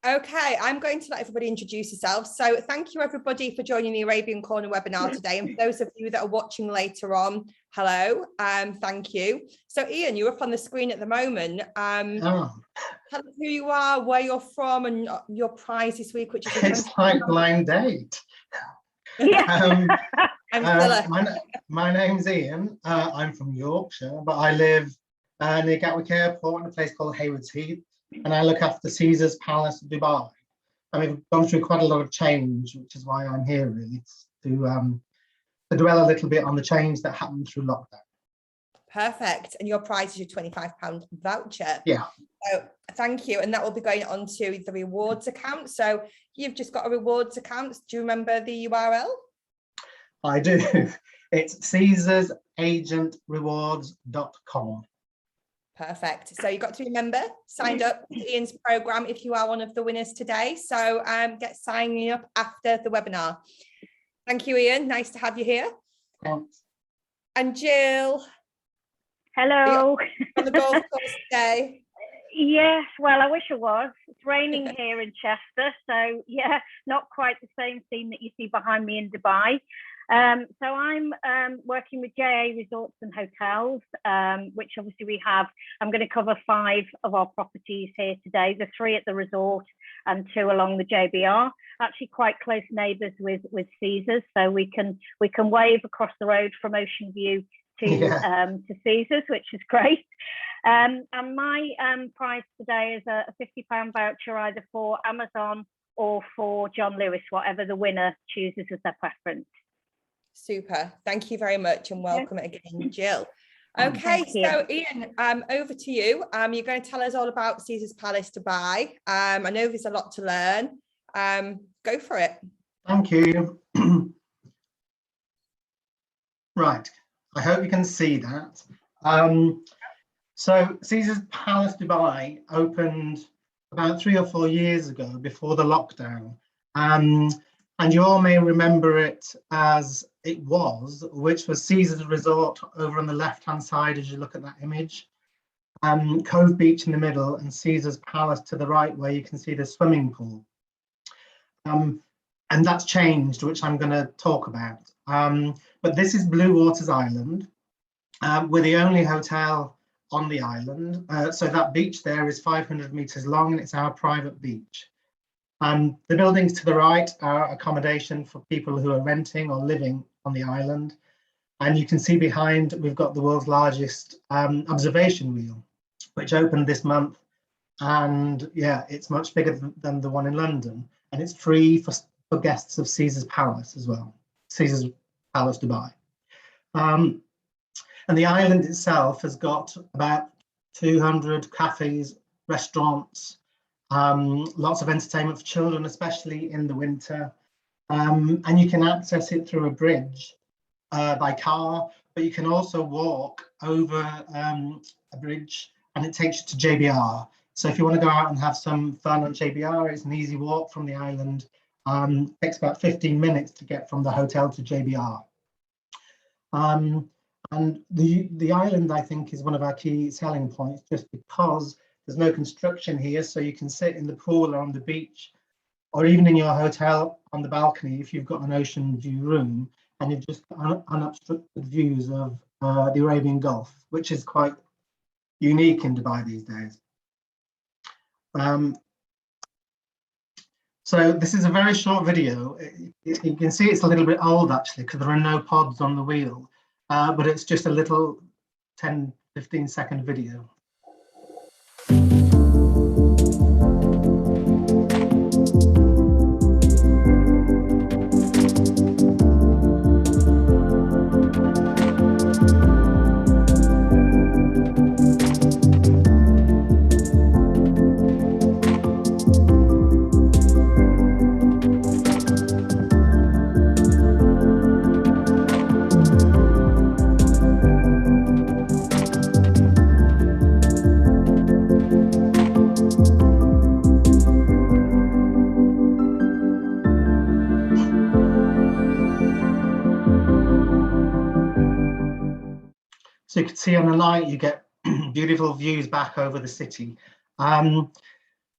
Okay, I'm going to let everybody introduce yourselves. So thank you everybody for joining the Arabian Corner webinar today. And for those of you that are watching later on, hello, thank you. So Ian, you're up on the screen at the moment. Tell us who you are, where you're from, and your prize this week, which is it's like blind date. Yeah. My name's Ian. I'm from Yorkshire, but I live near Gatwick Airport in a place called Haywards Heath, and I look after Caesar's Palace, Dubai. And we've gone through quite a lot of change, which is why I'm here really, to dwell a little bit on the change that happened through lockdown. Perfect. And your prize is your £25 voucher. Yeah. So thank you. And that will be going on to the rewards account. So you've just got a rewards account. Do you remember the URL? I do. It's caesarsagentrewards.com. Perfect. So you've got to remember, signed up to Ian's program if you are one of the winners today. So get signing up after the webinar. Thank you, Ian. Nice to have you here. Thanks. And Jill. Hello. On the golf course today. Yes, well, I wish I was. It's raining here in Chester, so yeah, not quite the same scene that you see behind me in Dubai. So I'm working with JA Resorts and Hotels, which obviously we have. I'm going to cover 5 of our properties here today, the 3 at the resort and 2 along the JBR. Actually quite close neighbours with Caesars, so we can wave across the road from Ocean View to Caesars, which is great. And my prize today is a £50 voucher either for Amazon or for John Lewis, whatever the winner chooses as their preference. Super. Thank you very much and welcome again, Jill. Okay, so Ian, over to you. You're going to tell us all about Caesar's Palace Dubai. I know there's a lot to learn. Go for it. Thank you. Right. I hope you can see that. So Caesar's Palace Dubai opened about 3 or 4 years ago before the lockdown. And you all may remember it as it was, which was Caesar's Resort over on the left-hand side as you look at that image. Cove Beach in the middle and Caesar's Palace to the right where you can see the swimming pool. And that's changed, which I'm going to talk about. But this is Blue Waters Island. We're the only hotel on the island. So that beach there is 500 meters long and it's our private beach. The buildings to the right are accommodation for people who are renting or living on the island. And you can see behind, we've got the world's largest observation wheel, which opened this month. And yeah, it's much bigger than the one in London. And it's free for guests of Caesar's Palace as well, Caesar's Palace Dubai. And the island itself has got about 200 cafes, restaurants, lots of entertainment for children, especially in the winter. And you can access it through a bridge by car, but you can also walk over a bridge and it takes you to JBR. So if you want to go out and have some fun on JBR, it's an easy walk from the island. It takes about 15 minutes to get from the hotel to JBR. And the island, I think, is one of our key selling points just because there's no construction here, so you can sit in the pool or on the beach or even in your hotel on the balcony if you've got an ocean view room and you've just got unobstructed views of the Arabian Gulf, which is quite unique in Dubai these days. So this is a very short video. You can see it's a little bit old actually because there are no pods on the wheel, but it's just a little 10-15 second video. So you can see on the night you get beautiful views back over the city.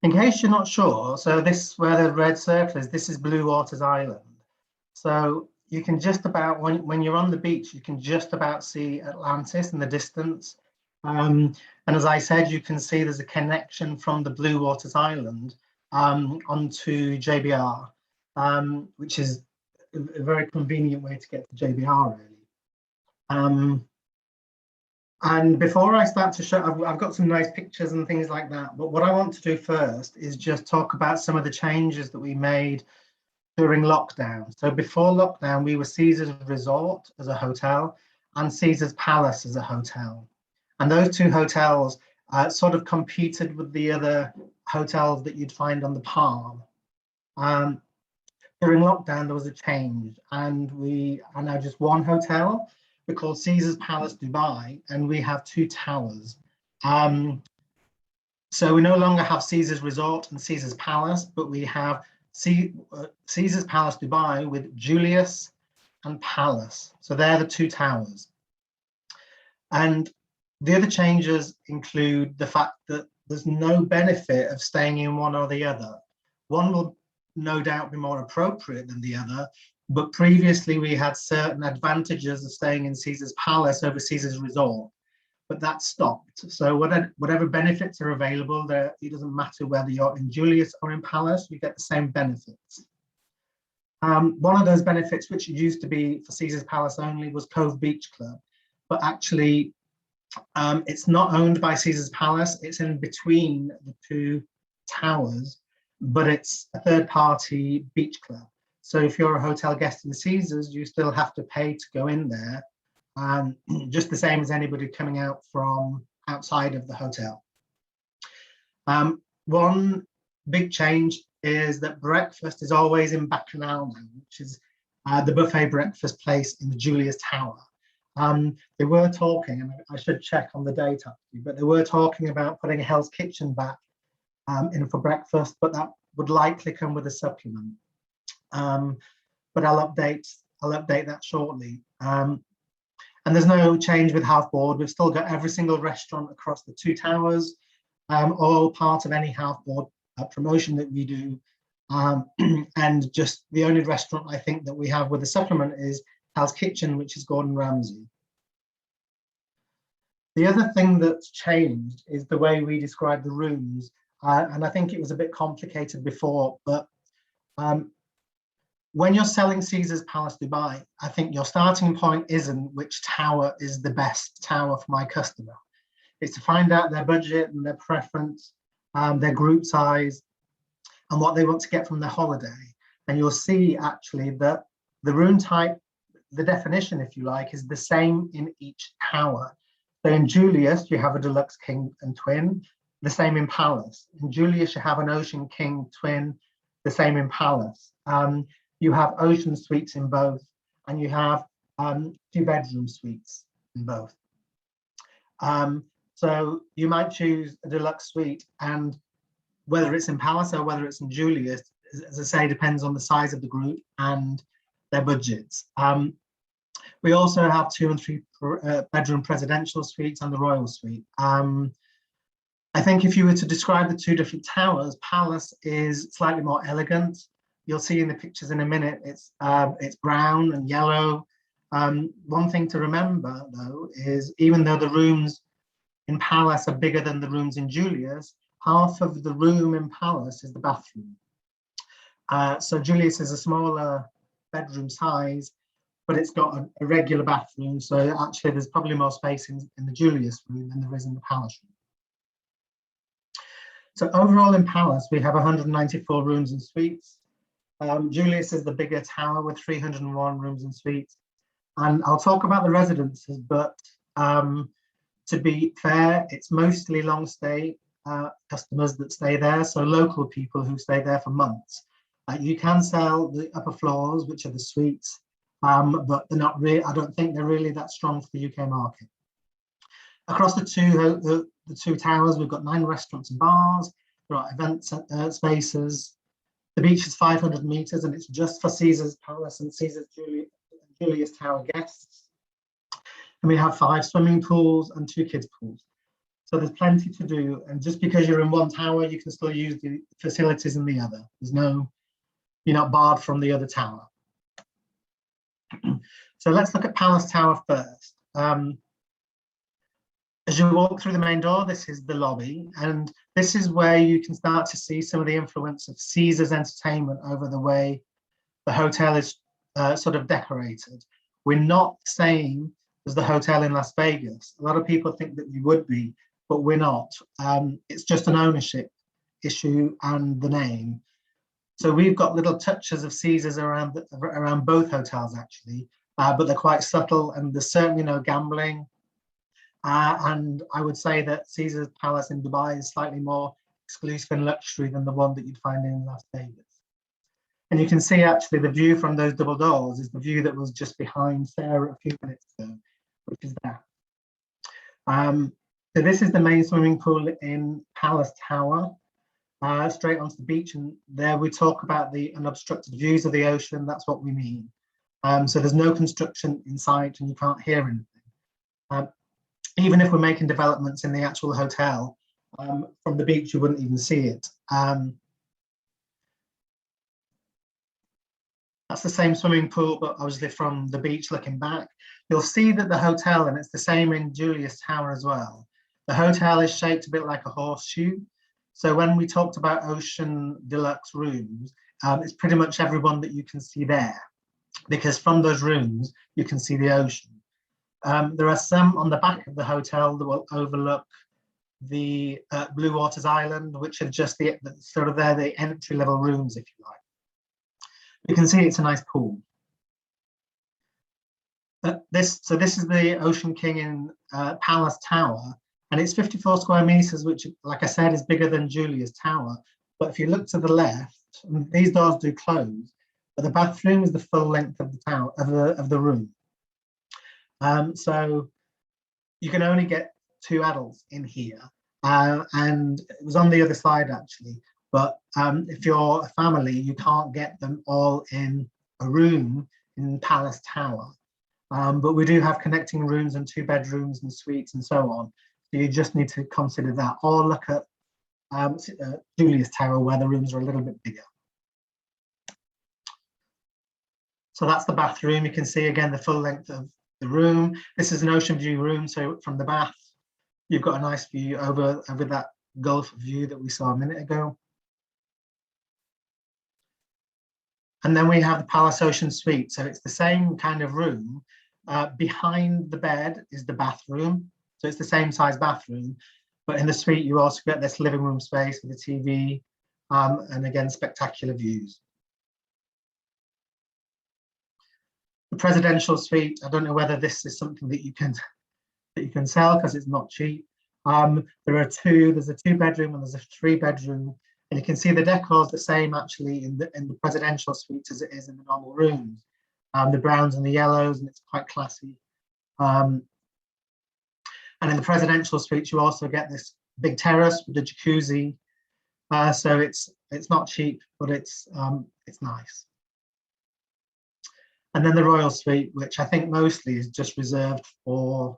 In case you're not sure, so this where the red circle is, this is Blue Waters Island. So you can just about, when you're on the beach, you can just about see Atlantis in the distance. And as I said, you can see there's a connection from the Blue Waters Island onto JBR, which is a very convenient way to get to JBR, really. And before I start to show, I've got some nice pictures and things like that, but what I want to do first is just talk about some of the changes that we made during lockdown. So before lockdown, we were Caesars Resort as a hotel and Caesars Palace as a hotel. And those two hotels sort of competed with the other hotels that you'd find on the Palm. During lockdown, there was a change, and we are now just one hotel. We're called Caesars Palace Dubai, and we have two towers. So we no longer have Caesars Resort and Caesars Palace, but we have Caesars Palace Dubai with Julius and Palace. So they're the two towers. And the other changes include the fact that there's no benefit of staying in one or the other. One will no doubt be more appropriate than the other, but previously we had certain advantages of staying in Caesars Palace over Caesars Resort, but that stopped. So whatever benefits are available there, it doesn't matter whether you're in Julius or in Palace, you get the same benefits. One of those benefits, which used to be for Caesars Palace only, was Cove Beach Club, but actually it's not owned by Caesars Palace, it's in between the two towers, but it's a third-party beach club. So if you're a hotel guest in Caesars, you still have to pay to go in there, just the same as anybody coming out from outside of the hotel. One big change is that breakfast is always in Bacchanal now, which is the buffet breakfast place in the Julius Tower. They were talking, and I should check on the date actually, but they were talking about putting a Hell's Kitchen back in for breakfast, but that would likely come with a supplement. But I'll update that shortly. And there's no change with half board. We've still got every single restaurant across the two towers, all part of any half board promotion that we do. And just the only restaurant I think that we have with a supplement is Hell's Kitchen, which is Gordon Ramsay. The other thing that's changed is the way we describe the rooms. And I think it was a bit complicated before, but when you're selling Caesars Palace Dubai, I think your starting point isn't which tower is the best tower for my customer. It's to find out their budget and their preference, their group size, and what they want to get from their holiday. And you'll see actually that the room type, the definition, if you like, is the same in each tower. So in Julius, you have a deluxe king and twin, the same in Palace. In Julius, you have an Ocean King twin, the same in Palace. You have ocean suites in both, and you have 2-bedroom suites in both. So you might choose a deluxe suite, and whether it's in Palace or whether it's in Julius, as I say, depends on the size of the group and their budgets. We also have 2- and 3-bedroom presidential suites and the royal suite. I think if you were to describe the two different towers, Palace is slightly more elegant. You'll see in the pictures in a minute, it's brown and yellow. One thing to remember though, is even though the rooms in Palace are bigger than the rooms in Julius, half of the room in Palace is the bathroom. So Julius is a smaller bedroom size, but it's got a regular bathroom. So actually there's probably more space in the Julius room than there is in the Palace room. So overall in Palace, we have 194 rooms and suites. Julius is the bigger tower with 301 rooms and suites. And I'll talk about the residences, but to be fair, it's mostly long stay customers that stay there. So local people who stay there for months. You can sell the upper floors, which are the suites, but they're not really, I don't think they're really that strong for the UK market. Across the two towers, we've got 9 restaurants and bars. There are event spaces. The beach is 500 meters, and it's just for Caesars Palace and Caesars Julius Tower guests. And we have 5 swimming pools and 2 kids pools. So there's plenty to do. And just because you're in one tower, you can still use the facilities in the other. You're not barred from the other tower. So let's look at Palace Tower first. As you walk through the main door, this is the lobby, and this is where you can start to see some of the influence of Caesar's entertainment over the way the hotel is sort of decorated. We're not the same as the hotel in Las Vegas. A lot of people think that we would be, but we're not. It's just an ownership issue and the name. So we've got little touches of Caesar's around both hotels actually, but they're quite subtle, and there's certainly no gambling. And I would say that Caesar's Palace in Dubai is slightly more exclusive and luxury than the one that you'd find in Las Vegas. And you can see actually the view from those double doors is the view that was just behind Sarah a few minutes ago, which is that. So this is the main swimming pool in Palace Tower, straight onto the beach. And there we talk about the unobstructed views of the ocean. That's what we mean. So there's no construction in sight and you can't hear anything. Even if we're making developments in the actual hotel, from the beach, you wouldn't even see it. That's the same swimming pool, but obviously from the beach looking back. You'll see that the hotel, and it's the same in Julius Tower as well, the hotel is shaped a bit like a horseshoe. So when we talked about ocean deluxe rooms, it's pretty much everyone that you can see there, because from those rooms, you can see the ocean. There are some on the back of the hotel that will overlook the Blue Waters Island, which are just the sort of the entry level rooms, if you like. You can see it's a nice pool. This is the Ocean King in Palace Tower, and it's 54 square meters, which, like I said, is bigger than Julius Tower. But if you look to the left, these doors do close, but the bathroom is the full length of the tower of the room. So you can only get 2 adults in here, and it was on the other side actually. But if you're a family, you can't get them all in a room in Palace Tower. But we do have connecting rooms and 2 bedrooms and suites and so on. So you just need to consider that, or look at Julius Tower, where the rooms are a little bit bigger. So that's the bathroom. You can see again the full length of the room. This is an ocean view room, so from the bath, you've got a nice view over that Gulf view that we saw a minute ago. And then we have the Palace Ocean Suite. So it's the same kind of room. Behind the bed is the bathroom. So it's the same size bathroom, but in the suite, you also get this living room space with a TV, and again, spectacular views. The presidential suite, I don't know whether this is something that you can sell because it's not cheap. There's a 2-bedroom and there's a 3-bedroom. And you can see the decor is the same actually in the presidential suite as it is in the normal rooms. The browns and the yellows, and it's quite classy. And in the presidential suite, you also get this big terrace with the jacuzzi. So it's not cheap, but it's nice. And then the royal suite, which I think mostly is just reserved for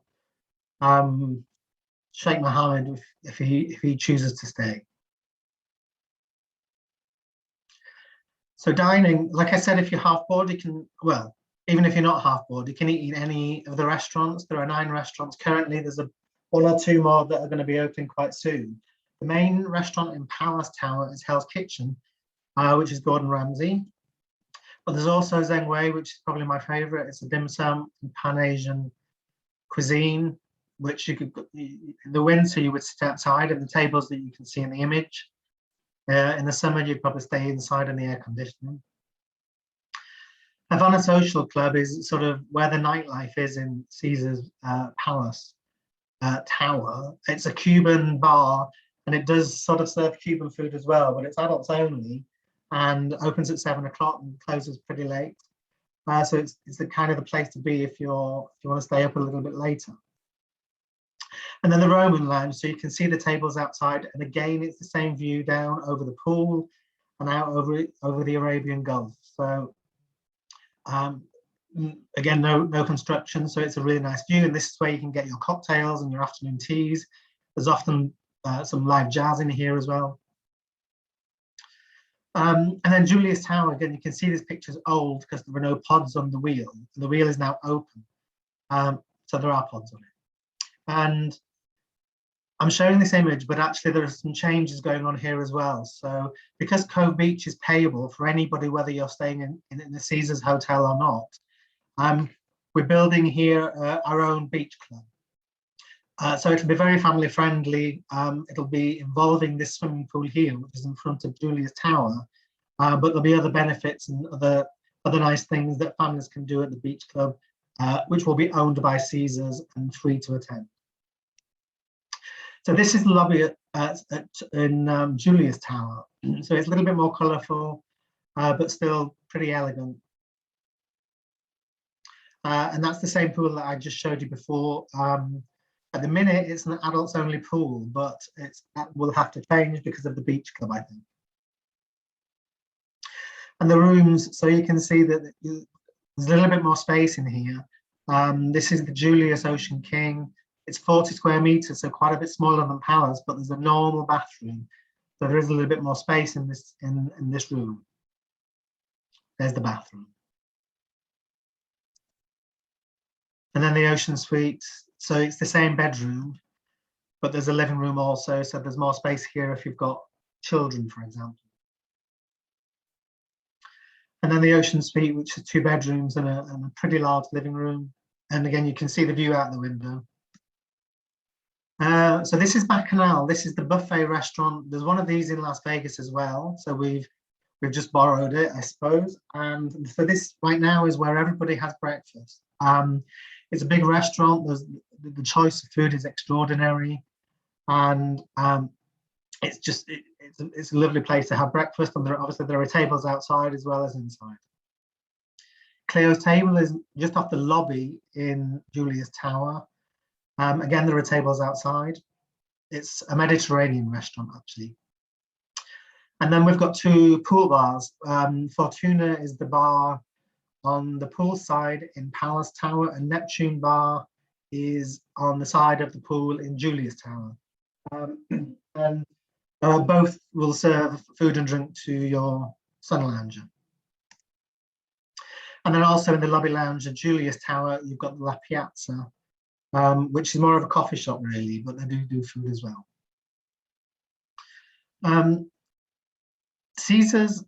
Sheikh Mohammed if he chooses to stay. So dining, like I said, if you're half board, you can, well, even if you're not half board, you can eat in any of the restaurants. There are 9 restaurants currently. There's 1 or 2 more that are going to be opening quite soon. The main restaurant in Palace Tower is Hell's Kitchen, which is Gordon Ramsay. But there's also Zheng Wei, which is probably my favorite. It's a dim sum and Pan-Asian cuisine, which you could, in the winter, you would sit outside at the tables that you can see in the image. In the summer, you'd probably stay inside in the air conditioning. Havana Social Club is sort of where the nightlife is in Caesar's Palace Tower. It's a Cuban bar, and it does sort of serve Cuban food as well, but it's adults only and opens at 7 o'clock and closes pretty late. So it's the kind of the place to be if you want to stay up a little bit later. And then the Roman Lounge, so you can see the tables outside, and again it's the same view down over the pool and out over the Arabian Gulf. So again, no construction, so it's a really nice view, and this is where you can get your cocktails and your afternoon teas. There's often some live jazz in here as well. And then Julius Tower, again, you can see this picture's old because there were no pods on the wheel. The wheel is now open, so there are pods on it. And I'm showing this image, but actually there are some changes going on here as well. So because Cove Beach is payable for anybody, whether you're staying in the Caesars Hotel or not, we're building here our own beach club. So it'll be very family friendly. It'll be involving this swimming pool here, which is in front of Julius Tower. But there'll be other benefits and other nice things that families can do at the beach club, which will be owned by Caesars and free to attend. So this is the lobby in Julius Tower. So it's a little bit more colourful, but still pretty elegant. And that's the same pool that I just showed you before. At the minute, it's an adults only pool, but that will have to change because of the beach club, I think. And the rooms, so you can see that there's a little bit more space in here. This is the Julius Ocean King. It's 40 square meters, so quite a bit smaller than Palace, but there's a normal bathroom. So there is a little bit more space in this room. There's the bathroom. And then the Ocean Suite. So it's the same bedroom, but there's a living room also. So there's more space here if you've got children, for example. And then the Ocean Suite, which is 2 bedrooms and a pretty large living room. And again, you can see the view out the window. So this is Bacchanal. This is the buffet restaurant. There's one of these in Las Vegas as well. So we've just borrowed it, I suppose. And so this right now is where everybody has breakfast. It's a big restaurant. The choice of food is extraordinary, and it's a lovely place to have breakfast. And obviously there are tables outside as well as inside. Cleo's Table is just off the lobby in Julius Tower. Again, there are tables outside. It's a Mediterranean restaurant, actually. And then we've got 2 pool bars. Fortuna is the bar on the pool side in Palace Tower, and Neptune Bar is on the side of the pool in Julius Tower. And both will serve food and drink to your sun lounger. And then also in the lobby lounge at Julius Tower, you've got the La Piazza, which is more of a coffee shop really, but they do food as well. Caesar's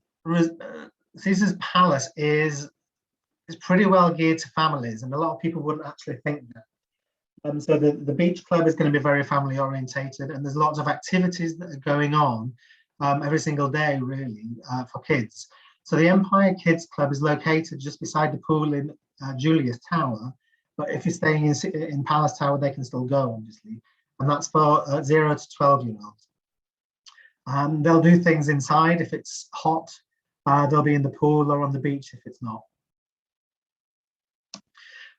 Palace is pretty well geared to families, and a lot of people wouldn't actually think that. So the beach club is going to be very family orientated, and there's lots of activities that are going on every single day really for kids. So the Empire Kids Club is located just beside the pool in Julius Tower, but if you're staying in Palace Tower, they can still go, obviously, and that's for 0 to 12-year-olds. They'll do things inside if it's hot. They'll be in the pool or on the beach if it's not.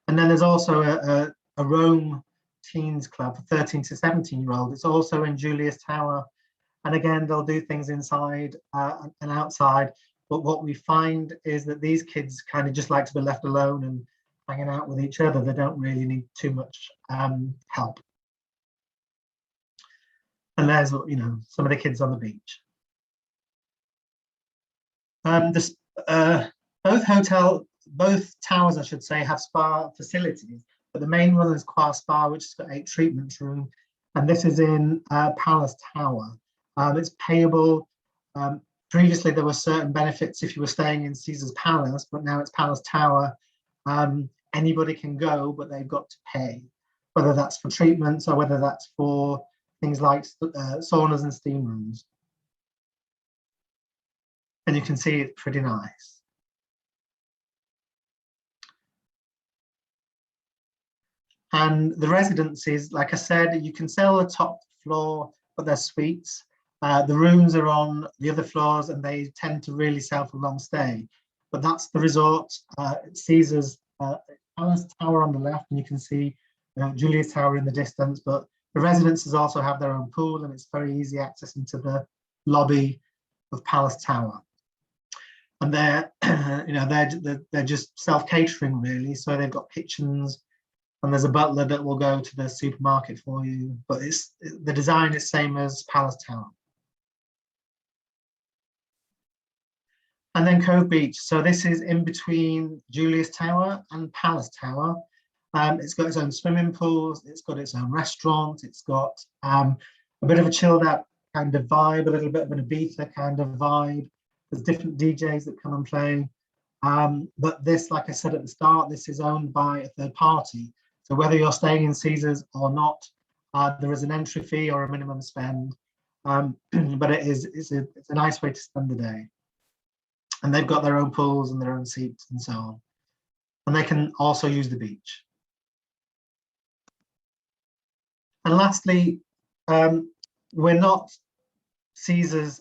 And then there's also a Rome Teens Club for 13 to 17-year-olds. It's also in Julius Tower. And again, they'll do things inside and outside. But what we find is that these kids kind of just like to be left alone and hanging out with each other. They don't really need too much help. And there's, you know, some of the kids on the beach. Both towers, I should say, have spa facilities, but the main one is Qua Spa, which has got 8 treatment rooms, and this is in Palace Tower. It's payable. Previously, there were certain benefits if you were staying in Caesar's Palace, but now it's Palace Tower. Anybody can go, but they've got to pay, whether that's for treatments or whether that's for things like saunas and steam rooms. And you can see it's pretty nice. And the residencies, like I said, you can sell the top floor, but they're suites. The rooms are on the other floors and they tend to really sell for long stay. But that's the resort. Caesar's Palace Tower on the left, and you can see Julius Tower in the distance. But the residences also have their own pool, and it's very easy access into the lobby of Palace Tower. And they're, you know, they're just self-catering really. So they've got kitchens, and there's a butler that will go to the supermarket for you. But the design is same as Palace Tower. And then Cove Beach. So this is in between Julius Tower and Palace Tower. It's got its own swimming pools. It's got its own restaurant. It's got a bit of a chilled out kind of vibe, a little bit of an Ibiza kind of vibe. There's different DJs that come and play. But this, like I said at the start, this is owned by a third party. So whether you're staying in Caesars or not, there is an entry fee or a minimum spend. But it's a nice way to spend the day. And they've got their own pools and their own seats and so on. And they can also use the beach. And lastly, we're not Caesars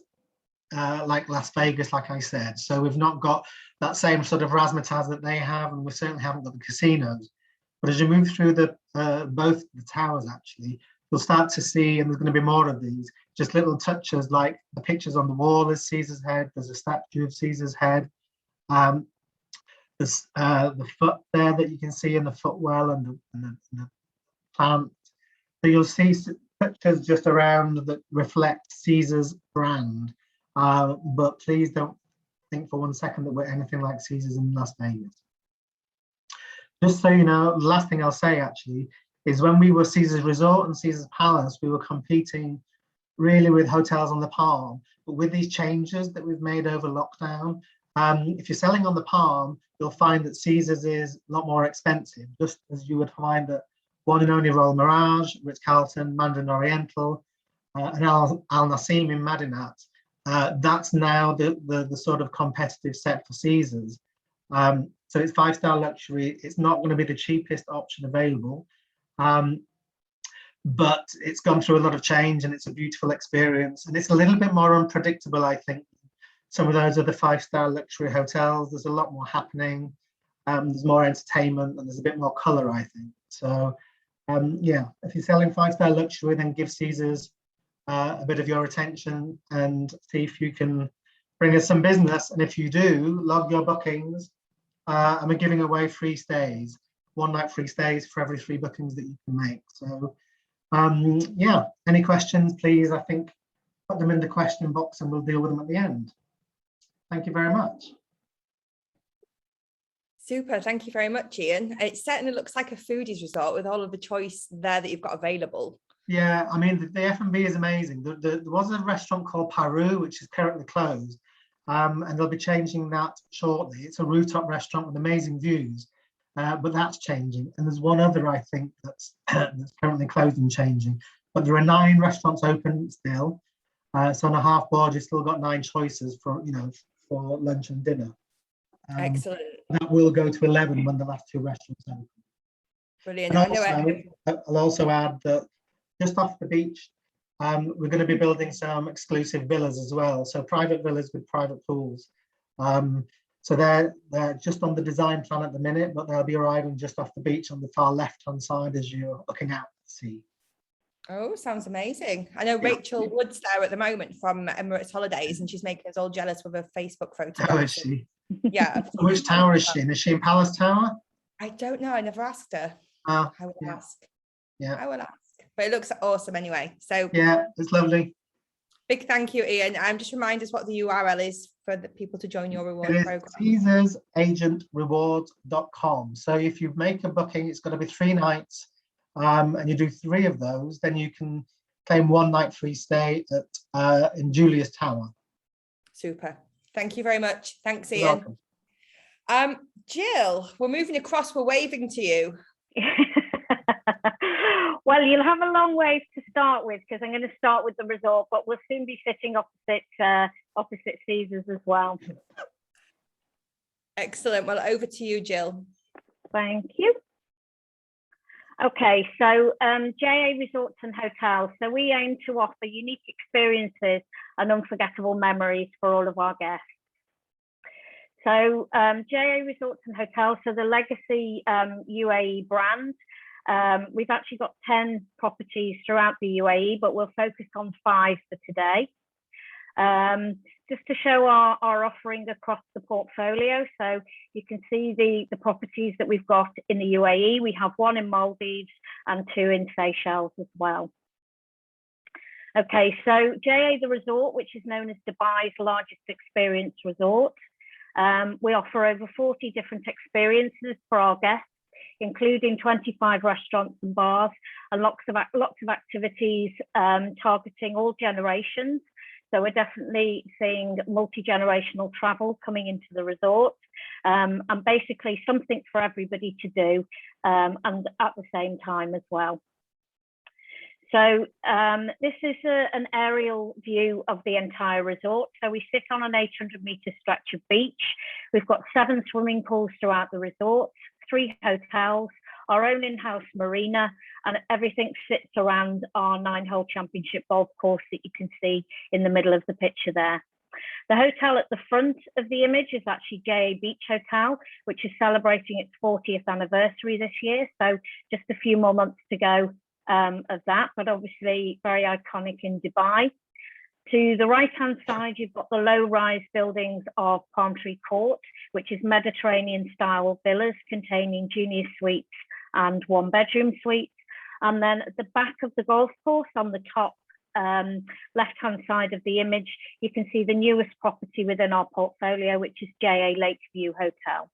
like Las Vegas, like I said. So we've not got that same sort of razzmatazz that they have, and we certainly haven't got the casinos. But as you move through both the towers, actually, you'll start to see, and there's going to be more of these, just little touches like the pictures on the wall is Caesar's head. There's a statue of Caesar's head. There's the foot there that you can see in the footwell and the plant. So you'll see pictures just around that reflect Caesar's brand. But please don't think for 1 second that we're anything like Caesars in Las Vegas. Just so you know, the last thing I'll say actually is when we were Caesars Resort and Caesars Palace, we were competing really with hotels on the Palm. But with these changes that we've made over lockdown, if you're selling on the Palm, you'll find that Caesars is a lot more expensive, just as you would find that one and only Royal Mirage, Ritz-Carlton, Mandarin Oriental, and Al Nasim in Madinat. That's now the sort of competitive set for Caesars. So it's 5-star luxury. It's not going to be the cheapest option available, but it's gone through a lot of change and it's a beautiful experience. And it's a little bit more unpredictable, I think. Some of those other 5-star luxury hotels, there's a lot more happening. There's more entertainment and there's a bit more color, I think. So yeah, if you're selling 5-star luxury, then give Caesars a bit of your attention and see if you can bring us some business. And if you do, log your bookings. And we're giving away free stays, 1 night free stays for every 3 bookings that you can make. So yeah, any questions, please, I think, put them in the question box and we'll deal with them at the end. Thank you very much. Super, thank you very much, Ian. It certainly looks like a foodies resort with all of the choice there that you've got available. Yeah, I mean, the F&B is amazing. There was a restaurant called Paru, which is currently closed. And they'll be changing that shortly. It's a rooftop restaurant with amazing views, but that's changing. And there's one other, I think, that's currently closed and changing. But there are 9 restaurants open still. So on a half board, you've still got 9 choices for lunch and dinner. Excellent. That will go to 11 when the last 2 restaurants open. Brilliant. I'll also add that just off the beach, we're going to be building some exclusive villas as well. So private villas with private pools. So they're just on the design plan at the minute, but they'll be arriving just off the beach on the far left-hand side as you're looking out to sea. Oh, sounds amazing. I know Rachel Wood's there at the moment from Emirates Holidays, and she's making us all jealous with her Facebook photo. Oh, is she? Yeah. Which tower is she in? Is she in Palace Tower? I don't know. I never asked her. I will ask. Yeah. I will ask. But it looks awesome anyway. So yeah, it's lovely. Big thank you, Ian. Just remind us what the URL is for the people to join your reward program. CaesarsAgentRewards.com. So if you make a booking, it's going to be 3 nights, and you do 3 of those, then you can claim 1 night free stay at in Julius Tower. Super. Thank you very much. Thanks, Ian. You're welcome. Jill, we're moving across. We're waving to you. Well, you'll have a long way to start with because I'm going to start with the resort, but we'll soon be sitting opposite Caesars as well. Excellent. Well, over to you, Jill. Thank you. Okay, so JA Resorts and Hotels. So we aim to offer unique experiences and unforgettable memories for all of our guests. So JA Resorts and Hotels, so the legacy UAE brand. We've actually got 10 properties throughout the UAE, but we'll focus on 5 for today. just to show our offering across the portfolio. So you can see the properties that we've got in the UAE. We have one in Maldives and 2 in Seychelles as well. Okay, so JA The Resort, which is known as Dubai's largest experience resort. We offer over 40 different experiences for our guests, including 25 restaurants and bars, and lots of activities targeting all generations. So we're definitely seeing multi-generational travel coming into the resort, and basically something for everybody to do, and at the same time as well. So this is an aerial view of the entire resort. So we sit on an 800-meter stretch of beach. We've got 7 swimming pools throughout the resort, 3 hotels, our own in-house marina, and everything sits around our 9-hole championship golf course that you can see in the middle of the picture there. The hotel at the front of the image is actually JA Beach Hotel, which is celebrating its 40th anniversary this year. So just a few more months to go of that, but obviously very iconic in Dubai. To the right-hand side, you've got the low-rise buildings of Palm Tree Court, which is Mediterranean-style villas containing junior suites and 1-bedroom suites. And then at the back of the golf course, on the top left-hand side of the image, you can see the newest property within our portfolio, which is JA Lakeview Hotel.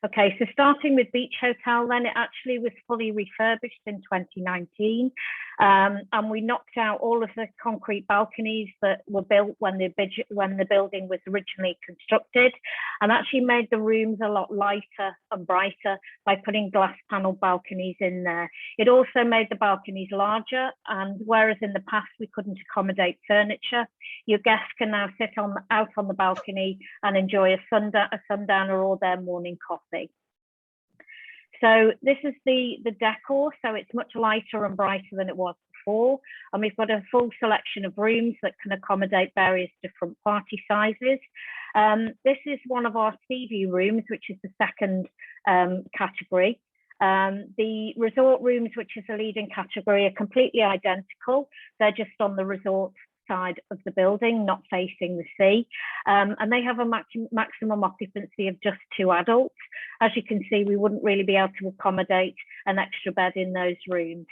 Okay, so starting with Beach Hotel, then it actually was fully refurbished in 2019, and we knocked out all of the concrete balconies that were built when the building was originally constructed, and actually made the rooms a lot lighter and brighter by putting glass panel balconies in there. It also made the balconies larger, and whereas in the past we couldn't accommodate furniture, your guests can now sit out on the balcony and enjoy a sundowner or their morning coffee. So this is the decor, so it's much lighter and brighter than it was before, and we've got a full selection of rooms that can accommodate various different party sizes. This is one of our sea view rooms, which is the second category. The resort rooms, which is a leading category, are completely identical. They're just on the resort side of the building, not facing the sea, and they have a maximum occupancy of just 2 adults. As you can see, we wouldn't really be able to accommodate an extra bed in those rooms,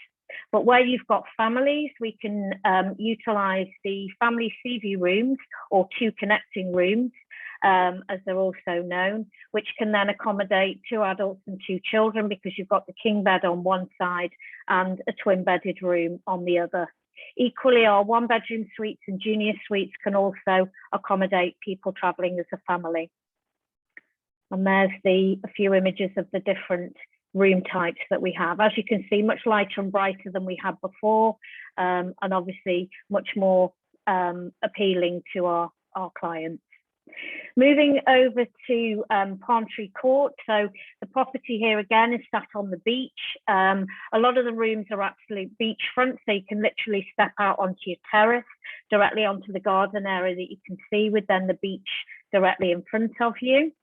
but where you've got families, we can utilize the family sea view rooms, or 2 connecting rooms, as they're also known, which can then accommodate 2 adults and 2 children, because you've got the king bed on one side and a twin bedded room on the other. Equally, our 1-bedroom suites and junior suites can also accommodate people traveling as a family. And there's a few images of the different room types that we have. As you can see, much lighter and brighter than we had before, and obviously much more appealing to our clients. Moving over to Palm Tree Court. So the property here again is sat on the beach. A lot of the rooms are actually beachfront, so you can literally step out onto your terrace, directly onto the garden area that you can see, with then the beach directly in front of you.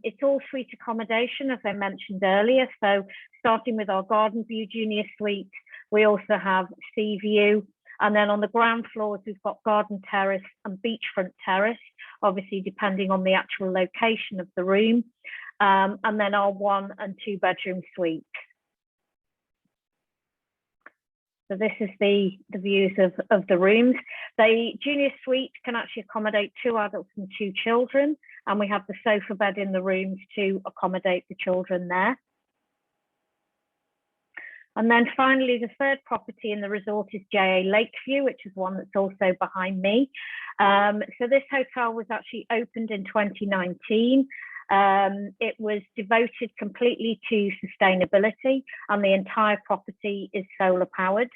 It's all suite accommodation, as I mentioned earlier. So starting with our garden view junior suite, we also have sea view. And then on the ground floors, we've got garden terrace and beachfront terrace, obviously depending on the actual location of the room. And then our 1- and 2-bedroom suite. So this is the views of the rooms. The junior suite can actually accommodate 2 adults and 2 children. And we have the sofa bed in the rooms to accommodate the children there. And then finally, the third property in the resort is JA Lakeview, which is one that's also behind me. So this hotel was actually opened in 2019. It was devoted completely to sustainability, and the entire property is solar powered.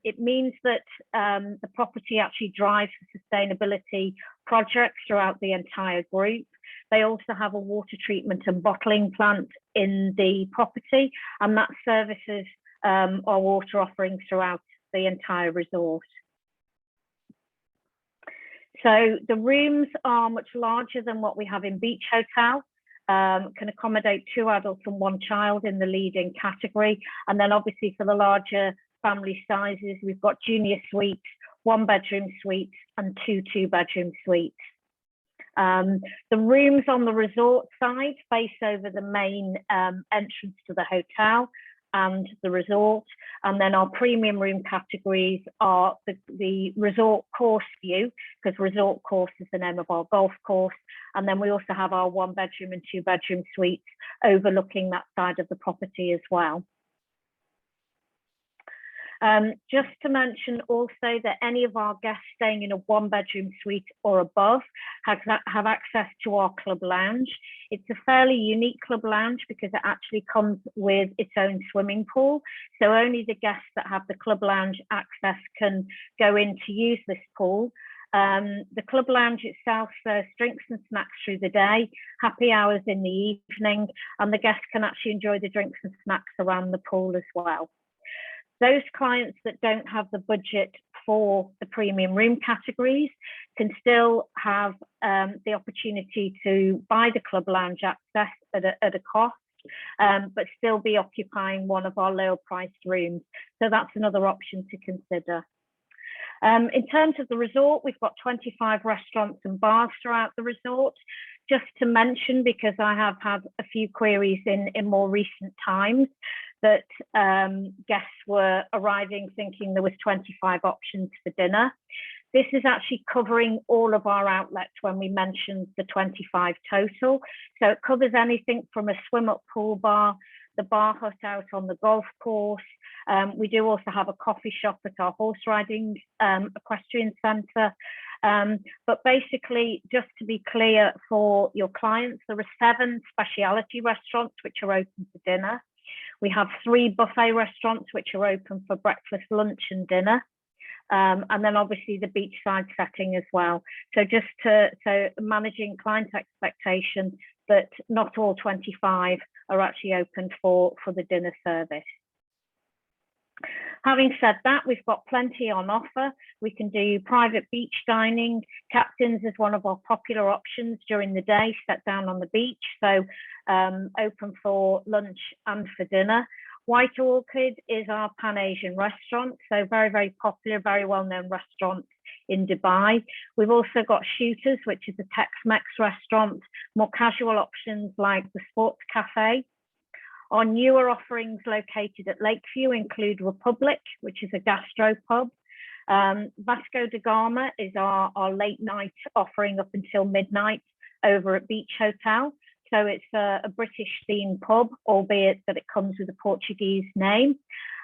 It means that the property actually drives the sustainability projects throughout the entire group. They also have a water treatment and bottling plant in the property, and that services our water offerings throughout the entire resort. So the rooms are much larger than what we have in Beach Hotel, can accommodate 2 adults and 1 child in the leading category. And then obviously for the larger family sizes, we've got junior suites 1-bedroom suites and 2 2-bedroom suites. The rooms on the resort side face over the main entrance to the hotel and the resort, and then our premium room categories are the resort course view, because resort course is the name of our golf course, and then we also have our 1-bedroom and 2-bedroom suites overlooking that side of the property as well. Just to mention also that any of our guests staying in a 1-bedroom suite or above have access to our club lounge. It's a fairly unique club lounge because it actually comes with its own swimming pool. So only the guests that have the club lounge access can go in to use this pool. The club lounge itself serves drinks and snacks through the day, happy hours in the evening, and the guests can actually enjoy the drinks and snacks around the pool as well. Those clients that don't have the budget for the premium room categories can still have the opportunity to buy the club lounge access at a cost, but still be occupying one of our lower priced rooms. So that's another option to consider. In terms of the resort, we've got 25 restaurants and bars throughout the resort. Just to mention, because I have had a few queries in more recent times, that guests were arriving thinking there was 25 options for dinner. This is actually covering all of our outlets when we mentioned the 25 total. So it covers anything from a swim-up pool bar, the bar hut out on the golf course. We do also have a coffee shop at our horse riding equestrian centre. But basically, just to be clear for your clients, there are 7 specialty restaurants which are open for dinner. We have 3 buffet restaurants which are open for breakfast, lunch and dinner. And then obviously the beachside setting as well. So just so managing client expectation that not all 25 are actually open for the dinner service. Having said that, we've got plenty on offer. We can do private beach dining. Captain's is one of our popular options during the day, set down on the beach. So open for lunch and for dinner. White Orchid is our Pan-Asian restaurant. So very, very popular, very well-known restaurant in Dubai. We've also got Shooters, which is a Tex-Mex restaurant, more casual options like the Sports Cafe. Our newer offerings located at Lakeview include Republic, which is a gastro pub. Vasco da Gama is our late night offering up until midnight over at Beach Hotel. So it's a British themed pub, albeit that it comes with a Portuguese name.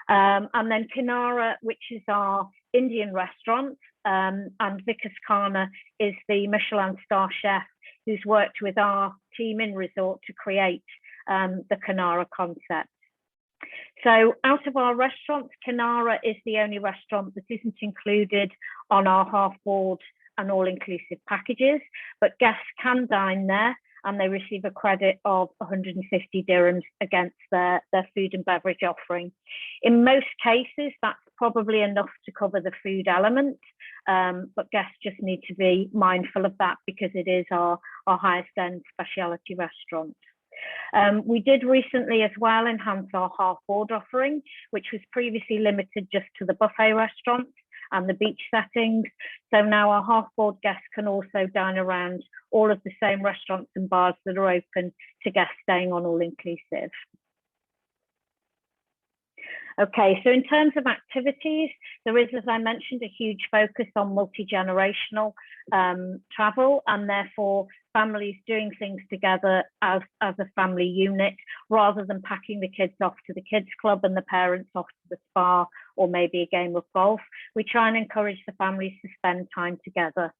And then Kinara, which is our Indian restaurant, and Vikas Khanna is the Michelin star chef who's worked with our team in resort to create the Kinara concept. So out of our restaurants, Kinara is the only restaurant that isn't included on our half board and all-inclusive packages, but guests can dine there and they receive a credit of 150 dirhams against their food and beverage offering. In most cases, that's probably enough to cover the food element, but guests just need to be mindful of that because it is our highest end specialty restaurant. We did recently as well enhance our half board offering, which was previously limited just to the buffet restaurants and the beach settings. So now our half board guests can also dine around all of the same restaurants and bars that are open to guests staying on all inclusive. Okay, so in terms of activities, there is, as I mentioned, a huge focus on multi-generational travel, and therefore families doing things together as a family unit, rather than packing the kids off to the kids club and the parents off to the spa or maybe a game of golf. We try and encourage the families to spend time together.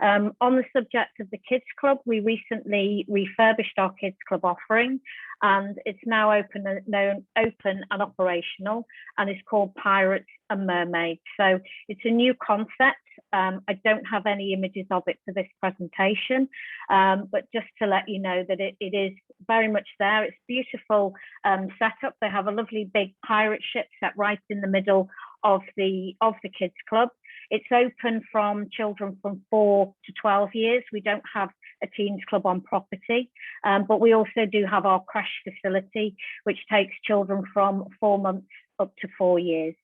On the subject of the kids club, we recently refurbished our kids club offering, and it's now open and operational, and it's called Pirates and Mermaids. So it's a new concept. I don't have any images of it for this presentation, but just to let you know that it is very much there. It's beautiful setup. They have a lovely big pirate ship set right in the middle of the kids club. It's open from children from 4 to 12 years. We don't have a teens club on property, but we also do have our crash facility, which takes children from 4 months up to 4 years.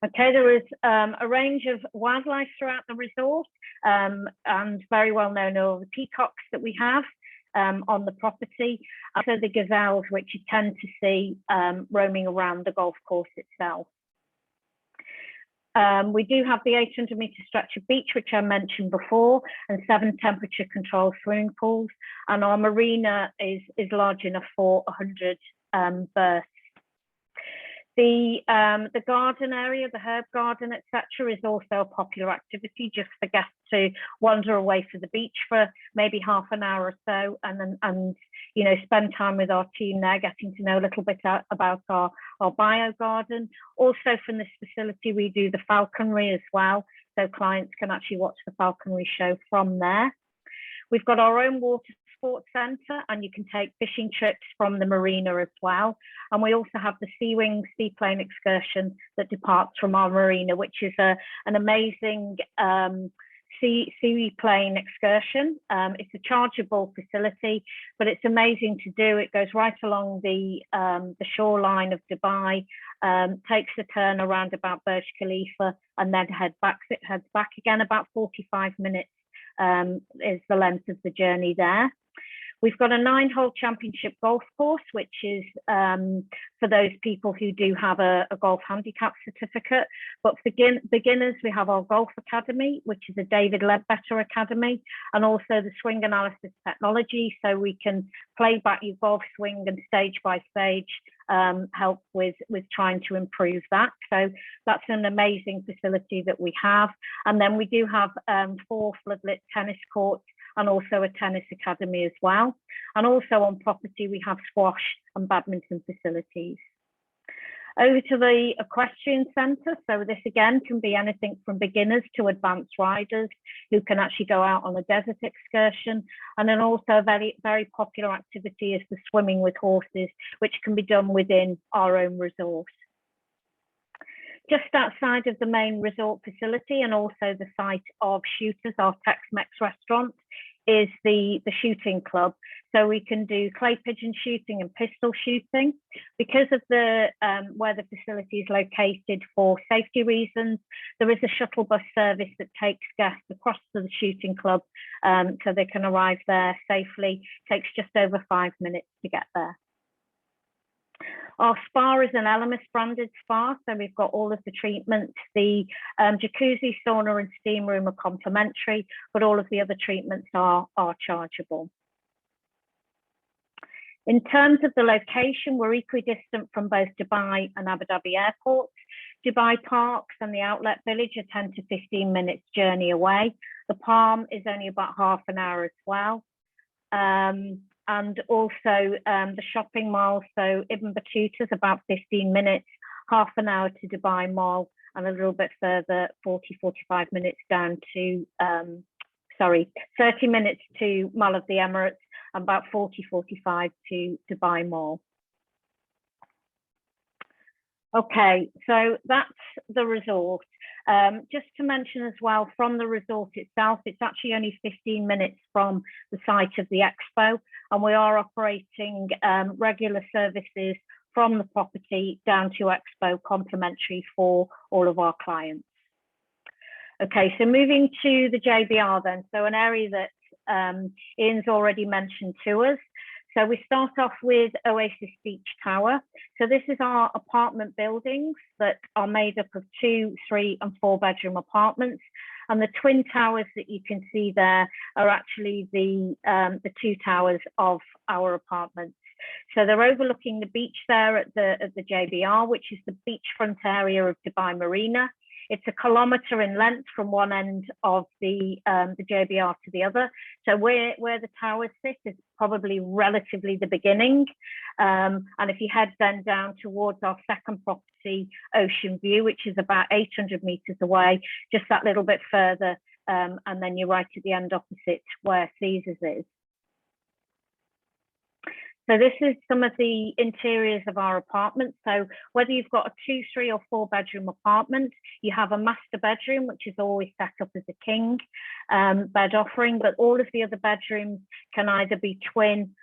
Okay, there is a range of wildlife throughout the resort, and very well known are the peacocks that we have on the property, also the gazelles, which you tend to see roaming around the golf course itself. We do have the 800-metre structured beach, which I mentioned before, and 7 temperature-controlled swimming pools. And our marina is large enough for 100 berths. The garden area, the herb garden, etc., is also a popular activity just for guests to wander away to the beach for maybe half an hour or so, and you know, spend time with our team there, getting to know a little bit about our bio garden. Also, from this facility, we do the falconry as well, so clients can actually watch the falconry show from there. We've got our own water sports centre, and you can take fishing trips from the marina as well. And we also have the Sea Wing seaplane excursion that departs from our marina, which is an amazing seaplane excursion. It's a chargeable facility, but it's amazing to do. It goes right along the shoreline of Dubai, takes a turn around about Burj Khalifa, and then heads back again. About 45 minutes is the length of the journey there. We've got a 9-hole championship golf course, which is for those people who do have a golf handicap certificate. But for beginners, we have our golf academy, which is a David Ledbetter academy, and also the swing analysis technology, so we can play back your golf swing and stage by stage help with trying to improve that. So that's an amazing facility that we have. And then we do have 4 floodlit tennis courts, and also a tennis academy as well. And also on property, we have squash and badminton facilities. Over to the equestrian centre. So this again can be anything from beginners to advanced riders who can actually go out on a desert excursion. And then also a very, very popular activity is the swimming with horses, which can be done within our own resort. Just outside of the main resort facility, and also the site of Shooters, our Tex-Mex restaurant, is the shooting club. So we can do clay pigeon shooting and pistol shooting. Because of the where the facility is located, for safety reasons, there is a shuttle bus service that takes guests across to the shooting club, so they can arrive there safely. It takes just over 5 minutes to get there. Our spa is an Elemis branded spa, so we've got all of the treatments. The jacuzzi, sauna and steam room are complimentary, but all of the other treatments are chargeable. In terms of the location, we're equidistant from both Dubai and Abu Dhabi airports. Dubai Parks and the outlet village are 10 to 15 minutes journey away. The Palm is only about half an hour as well. And also the shopping mall, so Ibn Battuta is about 15 minutes, half an hour to Dubai Mall, and a little bit further, 40-45 minutes down to, 30 minutes to Mall of the Emirates, and about 40-45 to Dubai Mall. Okay, so that's the resort. Just to mention as well, from the resort itself, it's actually only 15 minutes from the site of the expo, and we are operating regular services from the property down to expo, complimentary for all of our clients. Okay, so moving to the JBR then, so an area that Ian's already mentioned to us. So we start off with Oasis Beach Tower. So this is our apartment buildings that are made up of 2, 3 and 4 bedroom apartments. And the twin towers that you can see there are actually the 2 towers of our apartments. So they're overlooking the beach there at the JBR, which is the beachfront area of Dubai Marina. It's 1 kilometre in length from one end of the JBR to the other. So where the towers sit is probably relatively the beginning. And if you head then down towards our second property, Ocean View, which is about 800 metres away, just that little bit further, and then you're right at the end opposite where Caesars is. So this is some of the interiors of our apartments. So whether you've got a 2, 3 or 4 bedroom apartment, you have a master bedroom, which is always set up as a king bed offering, but all of the other bedrooms can either be twin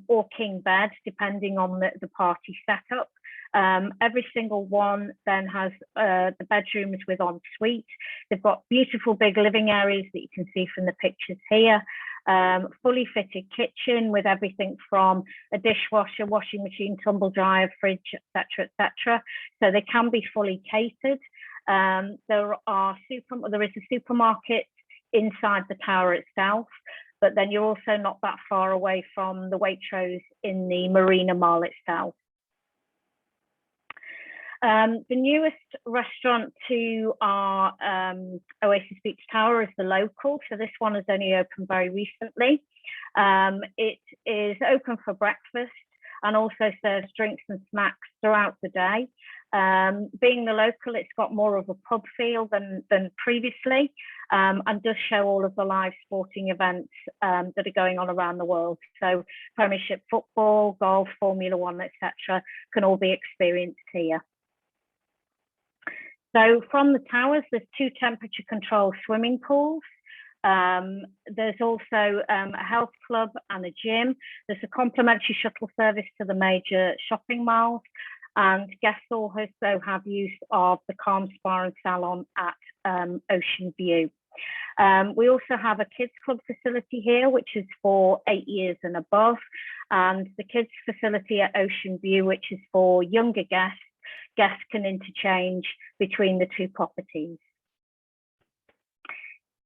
or king bed, depending on the party setup. Every single one then has the bedrooms with ensuite. They've got beautiful big living areas that you can see from the pictures here. Fully fitted kitchen with everything from a dishwasher, washing machine, tumble dryer, fridge, etc., etc. So they can be fully catered. There is a supermarket inside the tower itself, but then you're also not that far away from the Waitrose in the Marina Mall itself. The newest restaurant to our Oasis Beach Tower is the Local. So this one has only opened very recently. It is open for breakfast and also serves drinks and snacks throughout the day. Being the Local, it's got more of a pub feel than previously, and does show all of the live sporting events that are going on around the world. So Premiership football, golf, Formula One, etc., can all be experienced here. So from the towers, there's 2 temperature-controlled swimming pools. There's also a health club and a gym. There's a complimentary shuttle service to the major shopping malls, and guests also have use of the Calm Spa and Salon at Ocean View. We also have a kids club facility here, which is for 8 years and above, and the kids facility at Ocean View, which is for younger guests. Guests can interchange between the 2 properties.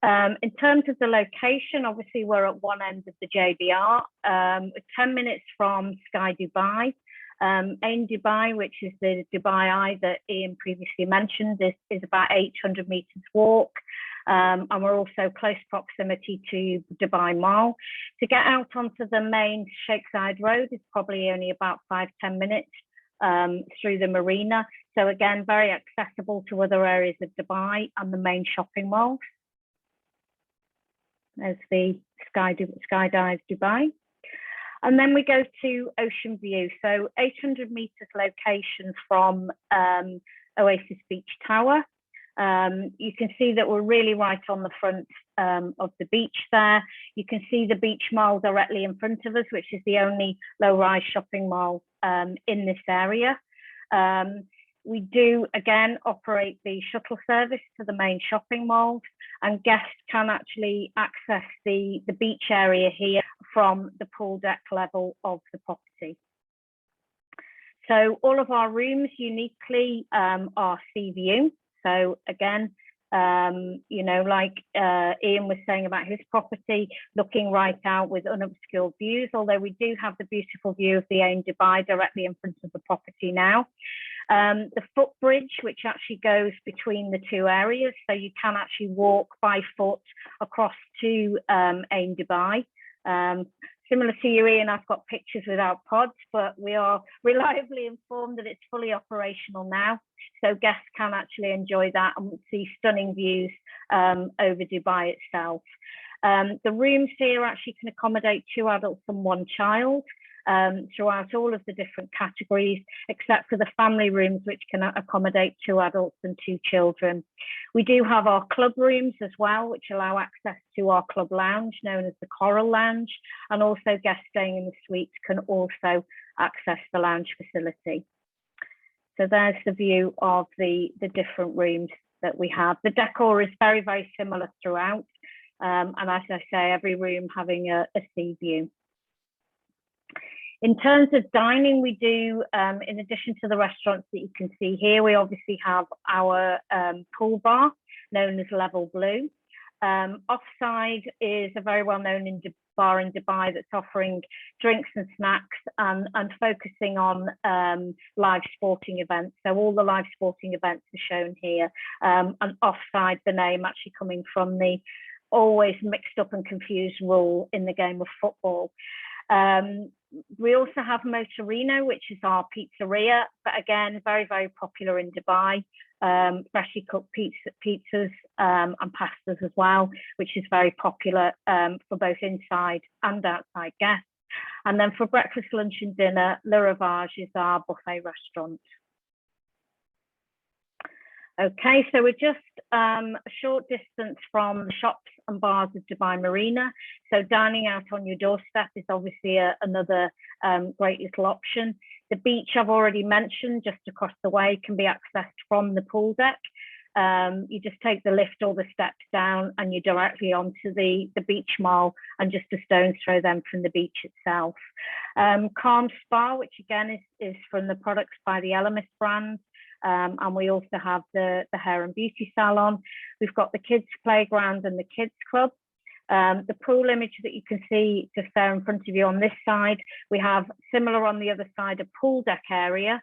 In terms of the location, obviously we're at one end of the JBR, 10 minutes from Sky Dubai. Ain Dubai, which is the Dubai Eye that Ian previously mentioned, is about 800 meters walk. And we're also close proximity to Dubai Mall. To get out onto the main Sheikh Zayed Road is probably only about 5–10 minutes through the marina. So again, very accessible to other areas of Dubai and the main shopping malls. There's the Skydive Dubai. And then we go to Ocean View. So 800 meters location from Oasis Beach Tower. You can see that we're really right on the front of the beach there. You can see the beach mall directly in front of us, which is the only low-rise shopping mall in this area. We do, again, operate the shuttle service to the main shopping malls, and guests can actually access the beach area here from the pool deck level of the property. So all of our rooms uniquely are sea view. So again, you know, like Ian was saying about his property, looking right out with unobscured views, although we do have the beautiful view of the Ain Dubai directly in front of the property now. The footbridge, which actually goes between the 2 areas, so you can actually walk by foot across to Ain Dubai. Similar to you, Ian, I've got pictures without pods, but we are reliably informed that it's fully operational now. So guests can actually enjoy that and see stunning views over Dubai itself. The rooms here actually can accommodate 2 adults and 1 child throughout all of the different categories, except for the family rooms, which can accommodate 2 adults and 2 children. We do have our club rooms as well, which allow access to our club lounge, known as the Coral Lounge, and also guests staying in the suites can also access the lounge facility. So there's the view of the different rooms that we have. The decor is very, very similar throughout, and as I say, every room having a sea view. In terms of dining, we do, in addition to the restaurants that you can see here, we obviously have our pool bar, known as Level Blue. Offside is a very well-known bar in Dubai that's offering drinks and snacks and focusing on live sporting events. So all the live sporting events are shown here. And offside, the name actually coming from the always mixed up and confused rule in the game of football. We also have Motorino, which is our pizzeria, but again, very, very popular in Dubai. Freshly cooked pizzas and pastas as well, which is very popular for both inside and outside guests. And then for breakfast, lunch and dinner, Le Rivage is our buffet restaurant. Okay, so we're just a short distance from the shops and bars of Dubai Marina. So dining out on your doorstep is obviously another great little option. The beach I've already mentioned, just across the way, can be accessed from the pool deck. You just take the lift or the steps down and you're directly onto the beach mall and just a stone's throw then from the beach itself. Calm Spa, which again is from the products by the Elemis brand. And we also have the hair and beauty salon. We've got the kids playground and the kids club. The pool image that you can see just there in front of you on this side, we have similar on the other side, a pool deck area,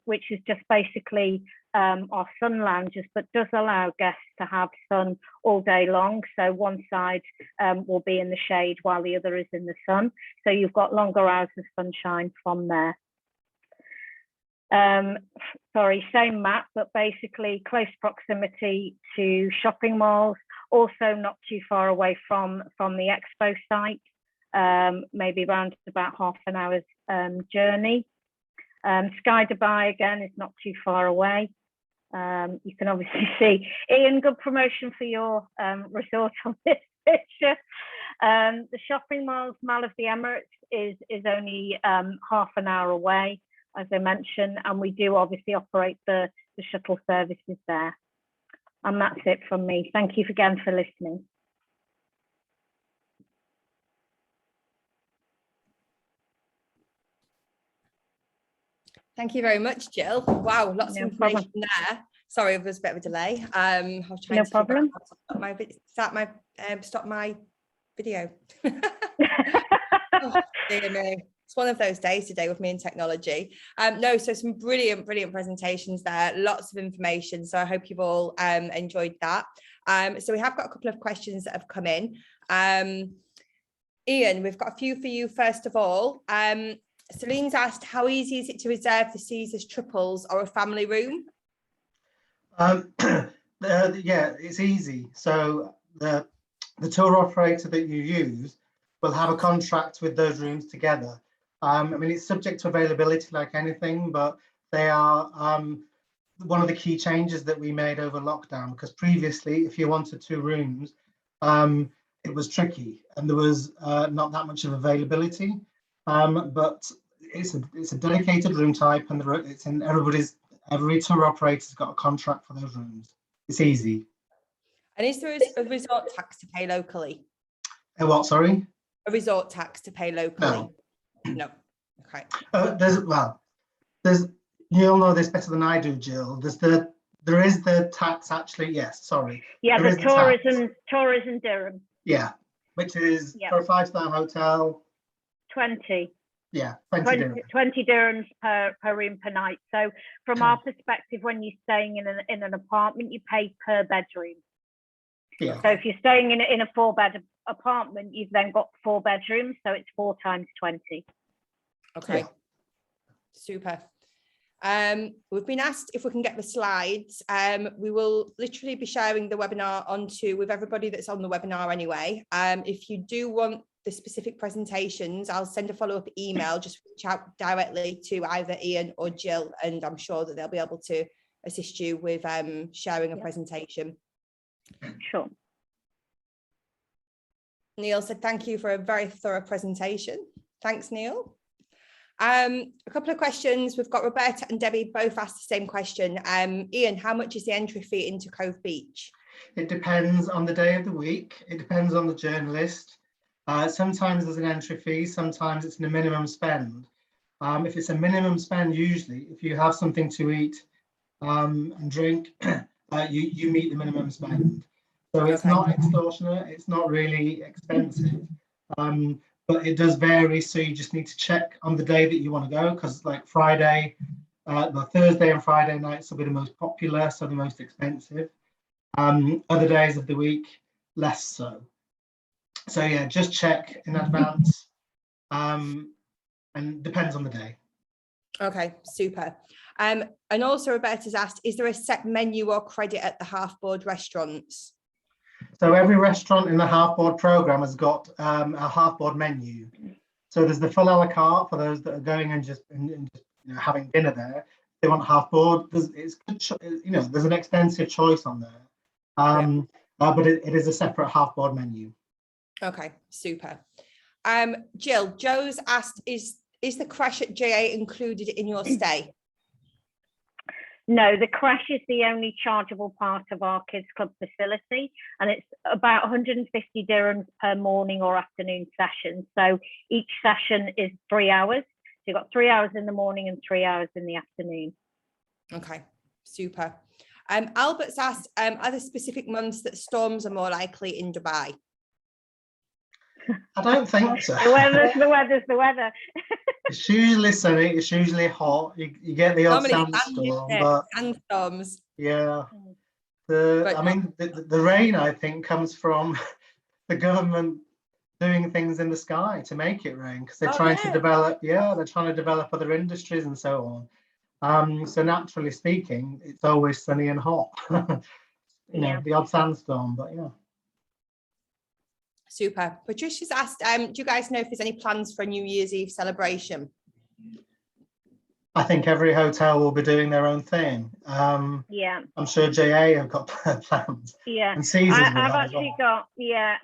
which is just basically our sun lounges, but does allow guests to have sun all day long. So one side will be in the shade while the other is in the sun. So you've got longer hours of sunshine from there. Sorry, same map, but basically close proximity to shopping malls, also not too far away from the expo site, maybe around about half an hour's journey. Sky Dubai again is not too far away. You can obviously see, Ian, good promotion for your resort on this picture. The shopping malls, Mall of the Emirates is only half an hour away, as I mentioned, and we do obviously operate the shuttle services there. And that's it from me. Thank you again for listening. Thank you very much, Jill. Wow, lots of information there. Sorry, there was a bit of a delay. I was trying to problem. Stop my video. Oh, dear me. It's one of those days today with me and technology. No, so some brilliant presentations there, lots of information. So I hope you've all enjoyed that. So we have got a couple of questions that have come in. Ian, we've got a few for you first of all. Celine's asked, how easy is it to reserve the Caesars triples or a family room? Yeah, it's easy. So the tour operator that you use will have a contract with those rooms together. I mean, it's subject to availability like anything, but they are one of the key changes that we made over lockdown, because previously, if you wanted 2 rooms, it was tricky and there was not that much of availability. But it's a dedicated room type, and it's in every tour operator's got a contract for those rooms. It's easy. And is there a resort tax to pay locally? A what? Sorry. A resort tax to pay locally? No. No. Okay. There's you'll know this better than I do, Jill. There is the tax actually. Yes. Sorry. Yeah, the tourism dirham. Yeah, which is for a 5-star hotel. 20. Yeah, 20 dirhams per room per night. So from our perspective, when you're staying in an apartment, you pay per bedroom. Yeah. So if you're staying in a 4-bed apartment, you've then got 4 bedrooms, so it's 4 times 20. Okay. Yeah. Super. We've been asked if we can get the slides. We will literally be sharing the webinar with everybody that's on the webinar anyway. If you do want the specific presentations, I'll send a follow-up email, just reach out directly to either Ian or Jill, and I'm sure that they'll be able to assist you with sharing a presentation. Sure. Neil said, thank you for a very thorough presentation. Thanks, Neil. A couple of questions. We've got Roberta and Debbie both asked the same question. Ian, how much is the entry fee into Cove Beach? It depends on the day of the week. It depends on the journalist. Sometimes there's an entry fee, sometimes it's a minimum spend. If it's a minimum spend, usually, if you have something to eat and drink, you meet the minimum spend. So it's not extortionate, it's not really expensive, but it does vary. So you just need to check on the day that you want to go, because like Thursday and Friday nights will be the most popular, so the most expensive. Other days of the week, less so. So yeah, just check in advance, and depends on the day. Okay, super. And also Roberta's asked, is there a set menu or credit at the half-board restaurants? So every restaurant in the half-board program has got a half-board menu. So there's the full a la carte for those that are going and just having dinner there. If they want half-board, there's an extensive choice on there. But it is a separate half-board menu. Okay, super. Jill, Joe's asked, is is the crash at JA included in your stay? No, the crash is the only chargeable part of our kids club facility, and it's about 150 dirhams per morning or afternoon session. So each session is 3 hours. So you've got 3 hours in the morning and 3 hours in the afternoon. Okay, super. Albert's asked, are there specific months that storms are more likely in Dubai? I don't think so. The weather. It's usually sunny, it's usually hot. You get the odd Normally sandstorm, but sandstorms. yeah. But I mean, the rain, I think, comes from the government doing things in the sky to make it rain, because they're trying to develop, they're trying to develop other industries and so on. So naturally speaking, it's always sunny and hot. You know, the odd sandstorm, but yeah. Super. Patricia's asked, do you guys know if there's any plans for a New Year's Eve celebration? I think every hotel will be doing their own thing. Yeah. I'm sure JA have got plans. Yeah. And Caesars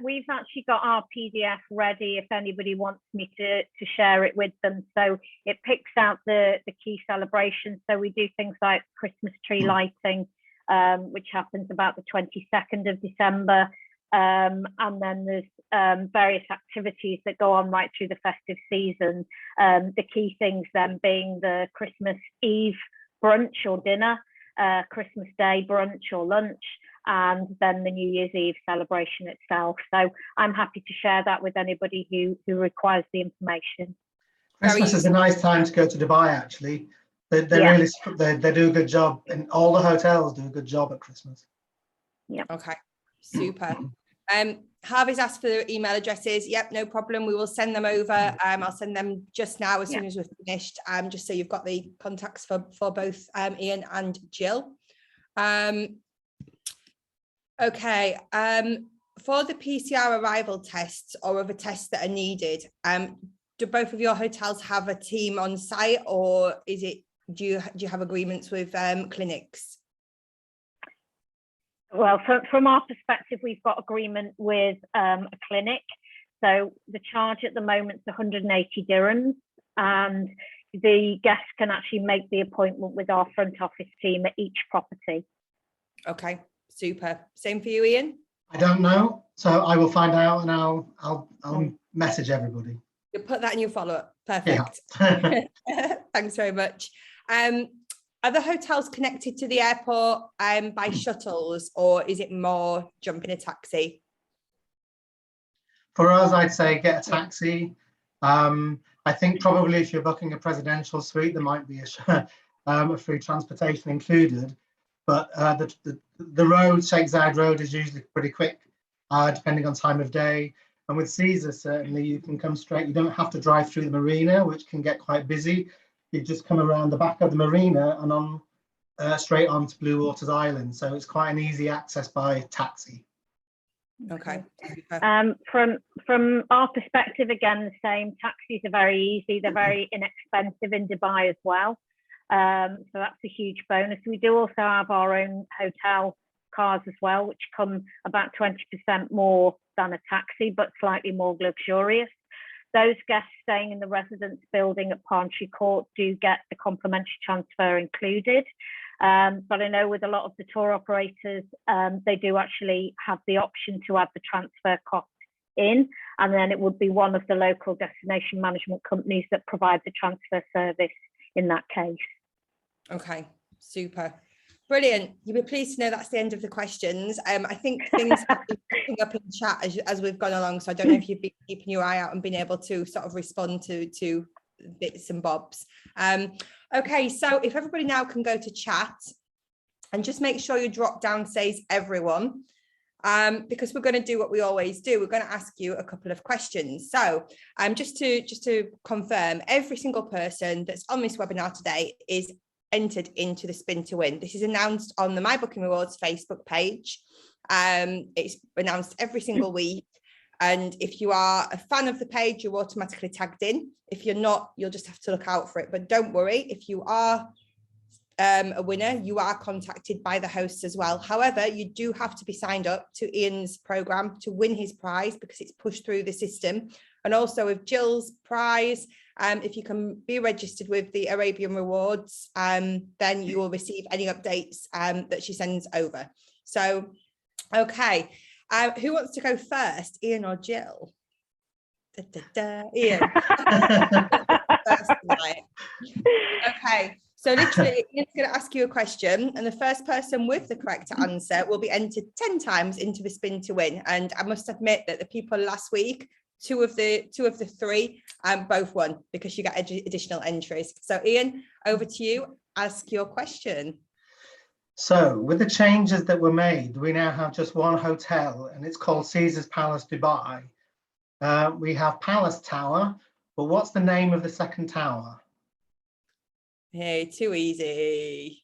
we've actually got our PDF ready if anybody wants me to share it with them. So it picks out the key celebrations. So we do things like Christmas tree lighting, which happens about the 22nd of December. And then there's various activities that go on right through the festive season. The key things then being the Christmas Eve brunch or dinner, Christmas Day brunch or lunch, and then the New Year's Eve celebration itself. So I'm happy to share that with anybody who requires the information. Christmas is a nice time to go to Dubai, actually. They really they do a good job, and all the hotels do a good job at Christmas. Yeah. Okay, super. Harvey's asked for their email addresses. Yep, no problem. We will send them over. I'll send them just now as soon as we're finished. Just so you've got the contacts for both Ian and Jill. Okay. For the PCR arrival tests or other tests that are needed, do both of your hotels have a team on site, or is it do you have agreements with clinics? Well, from our perspective, we've got agreement with a clinic. So the charge at the moment is 180 dirhams, and the guests can actually make the appointment with our front office team at each property. Okay, super. Same for you, Ian? I don't know, so I will find out, and I'll message everybody. You'll put that in your follow-up. Perfect. Yeah. Thanks very much. Are the hotels connected to the airport by shuttles, or is it more jumping a taxi? For us, I'd say get a taxi. I think probably if you're booking a presidential suite, there might be a free transportation included. But the road, Sheikh Zayed Road, is usually pretty quick, depending on time of day. And with Caesar, certainly you can come straight. You don't have to drive through the marina, which can get quite busy. You just come around the back of the marina and on straight on to Blue Waters Island. So it's quite an easy access by taxi. Okay. From our perspective, again, the same. Taxis are very easy. They're very inexpensive in Dubai as well. So that's a huge bonus. We do also have our own hotel cars as well, which come about 20% more than a taxi, but slightly more luxurious. Those guests staying in the residence building at Palm Tree Court do get the complimentary transfer included. But I know with a lot of the tour operators, they do actually have the option to add the transfer cost in, and then it would be one of the local destination management companies that provide the transfer service in that case. Okay, super. Brilliant. You'll be pleased to know that's the end of the questions. I think things have been picking up in chat as we've gone along, so I don't know if you've been keeping your eye out and been able to sort of respond to bits and bobs. Okay, so if everybody now can go to chat and just make sure your drop down says everyone, because we're going to do what we always do. We're going to ask you a couple of questions. So just to confirm, every single person that's on this webinar today is entered into the spin to win. This is announced on the My Booking Rewards Facebook page. It's announced every single week. And if you are a fan of the page, you're automatically tagged in. If you're not, you'll just have to look out for it. But don't worry, if you are a winner, you are contacted by the hosts as well. However, you do have to be signed up to Ian's program to win his prize, because it's pushed through the system. And also with Jill's prize, if you can be registered with the Arabian Rewards, then you will receive any updates that she sends over. So, okay, who wants to go first, Ian or Jill? Ian. First tonight. Okay, so literally Ian's going to ask you a question, and the first person with the correct answer will be entered 10 times into the spin to win. And I must admit that the people last week, two of the three both won, because you get additional entries. So Ian, over to you. Ask your question. So with the changes that were made, we now have just one hotel, and it's called Caesar's Palace Dubai. We have Palace Tower, but what's the name of the second tower? Hey, too easy.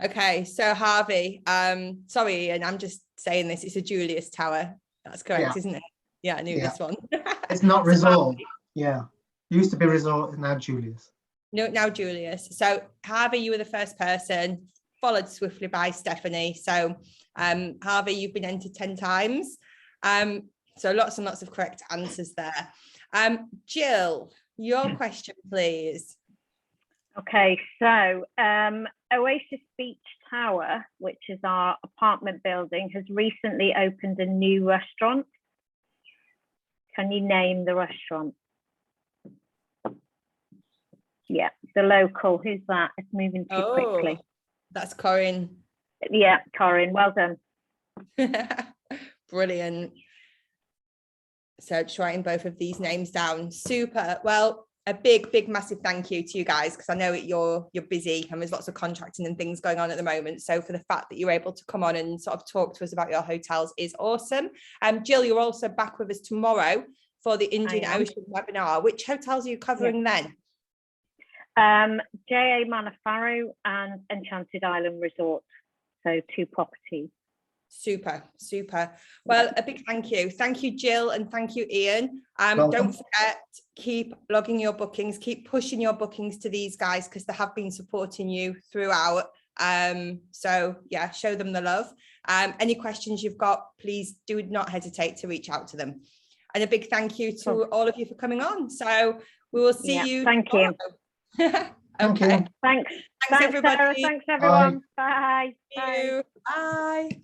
Okay, so Harvey, sorry, Ian, I'm just saying this, it's a Julius Tower. That's correct, isn't it? Yeah, I knew this one. It's not Resort. Yeah, used to be Resort, now Julius. No, now Julius. So Harvey, you were the first person, followed swiftly by Stephanie. So Harvey, you've been entered 10 times. So lots and lots of correct answers there. Jill, your question, please. Okay, so Oasis Beach Tower, which is our apartment building, has recently opened a new restaurant. Can you name the restaurant? Yeah, the local. Who's that? It's moving too quickly. That's Corinne. Yeah, Corinne, well done. Brilliant. So just writing both of these names down. Super. Well, a big massive thank you to you guys, because I know you're busy and there's lots of contracting and things going on at the moment. So for the fact that you're able to come on and sort of talk to us about your hotels is awesome. Jill, you're also back with us tomorrow for the Indian Ocean webinar. Which hotels are you covering then? JA Manor Farrow and Enchanted Island Resort. So 2 properties. Super. Well, a big thank you. Thank you, Jill, and thank you, Ian. Don't forget, keep logging your bookings, keep pushing your bookings to these guys, because they have been supporting you throughout. So yeah, show them the love. Any questions you've got, please do not hesitate to reach out to them. And a big thank you to all of you for coming on. So we will see you. Thank you. Okay. Thanks Everybody. Sarah. Thanks everyone. Bye. Bye.